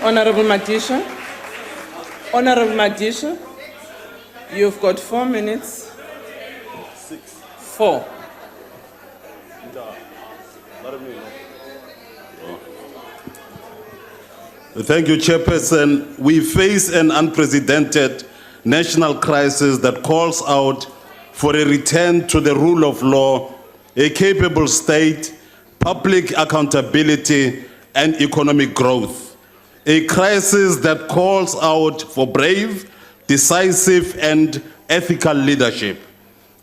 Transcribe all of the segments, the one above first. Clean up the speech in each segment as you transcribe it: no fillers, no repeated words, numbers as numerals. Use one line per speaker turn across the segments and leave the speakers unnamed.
Honorable Madisha. Honorable Madisha, you've got 4 minutes. 4.
Thank you, Chairperson. We face an unprecedented national crisis that calls out for a return to the rule of law, a capable state, public accountability, and economic growth. A crisis that calls out for brave, decisive, and ethical leadership.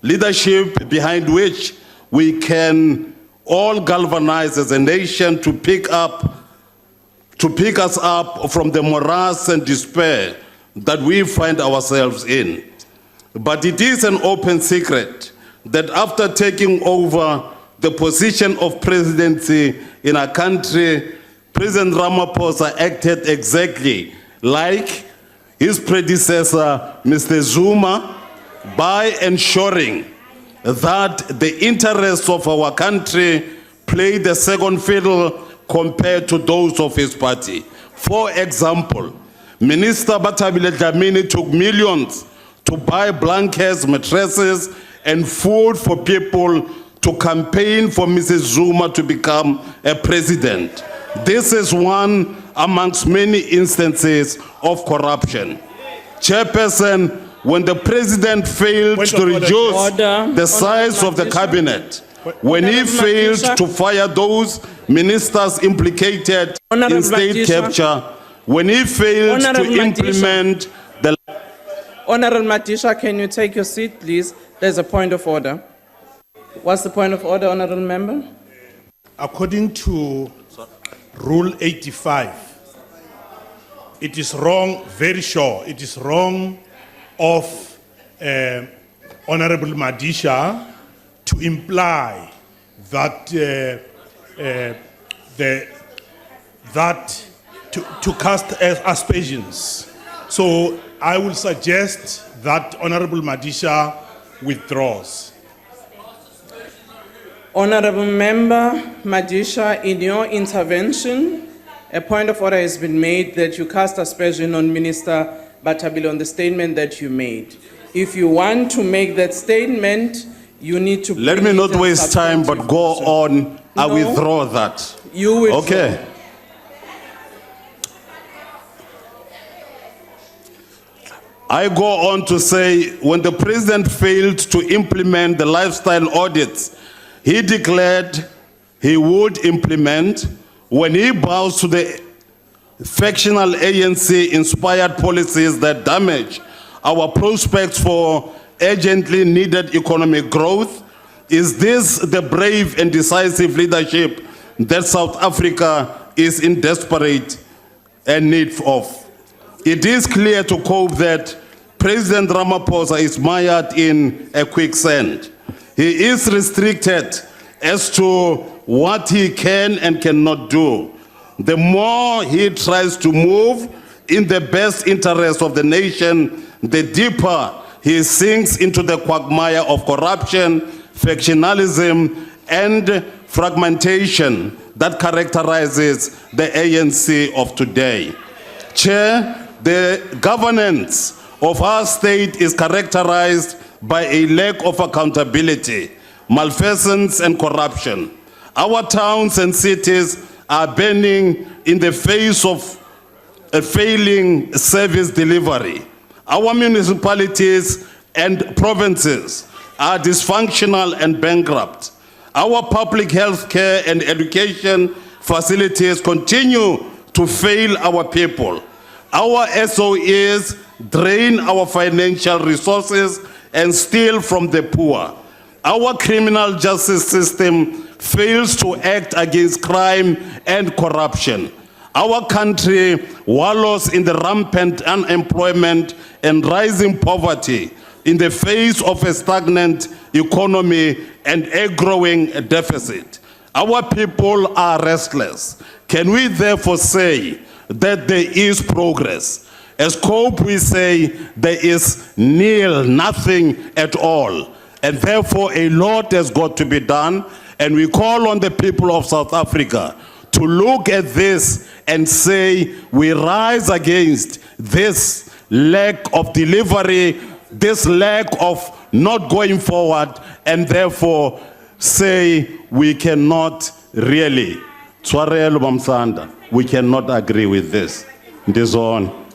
Leadership behind which we can all galvanize as a nation to pick us up from the morass and despair that we find ourselves in. But it is an open secret that after taking over the position of presidency in our country, President Ramaphosa acted exactly like his predecessor, Mr. Zuma, by ensuring that the interests of our country played the second fiddle compared to those of his party. For example, Minister Bathabile Dlamini took millions to buy blankets, mattresses, and food for people to campaign for Mrs. Zuma to become a president. This is one amongst many instances of corruption. Chairperson, when the president failed to reduce the size of the cabinet, when he failed to fire those ministers implicated in state capture, when he failed to implement the...
Honorable Madisha, can you take your seat, please? There's a point of order. What's the point of order, Honorable Member?
According to Rule 85, it is wrong, very sure, it is wrong of Honorable Madisha to imply that to cast aspersions. So I will suggest that Honorable Madisha withdraws.
Honorable Member Madisha, in your intervention, a point of order has been made that you cast aspersion on Minister Bathabile on the statement that you made. If you want to make that statement, you need to...
Let me not waste time, but go on. I withdraw that.
You withdraw.
Okay. I go on to say, when the president failed to implement the lifestyle audits he declared he would implement, when he bows to the factional ANC-inspired policies that damage our prospects for urgently needed economic growth, is this the brave and decisive leadership that South Africa is in desperate need of? It is clear to cope that President Ramaphosa is mired in a quicksand. He is restricted as to what he can and cannot do. The more he tries to move in the best interest of the nation, the deeper he sinks into the quagmire of corruption, factionalism, and fragmentation that characterizes the ANC of today. Chair, the governance of our state is characterized by a lack of accountability, malfeasance, and corruption. Our towns and cities are burning in the face of a failing service delivery. Our municipalities and provinces are dysfunctional and bankrupt. Our public health care and education facilities continue to fail our people. Our SOEs drain our financial resources and steal from the poor. Our criminal justice system fails to act against crime and corruption. Our country wallows in the rampant unemployment and rising poverty in the face of a stagnant economy and a growing deficit. Our people are restless. Can we therefore say that there is progress? As COPE, we say there is nil, nothing at all. And therefore, a lot has got to be done. And we call on the people of South Africa to to look at this and say we rise against this lack of delivery, this lack of not going forward, and therefore say we cannot really, Tshwarelo Bamsanda, we cannot agree with this. It is on.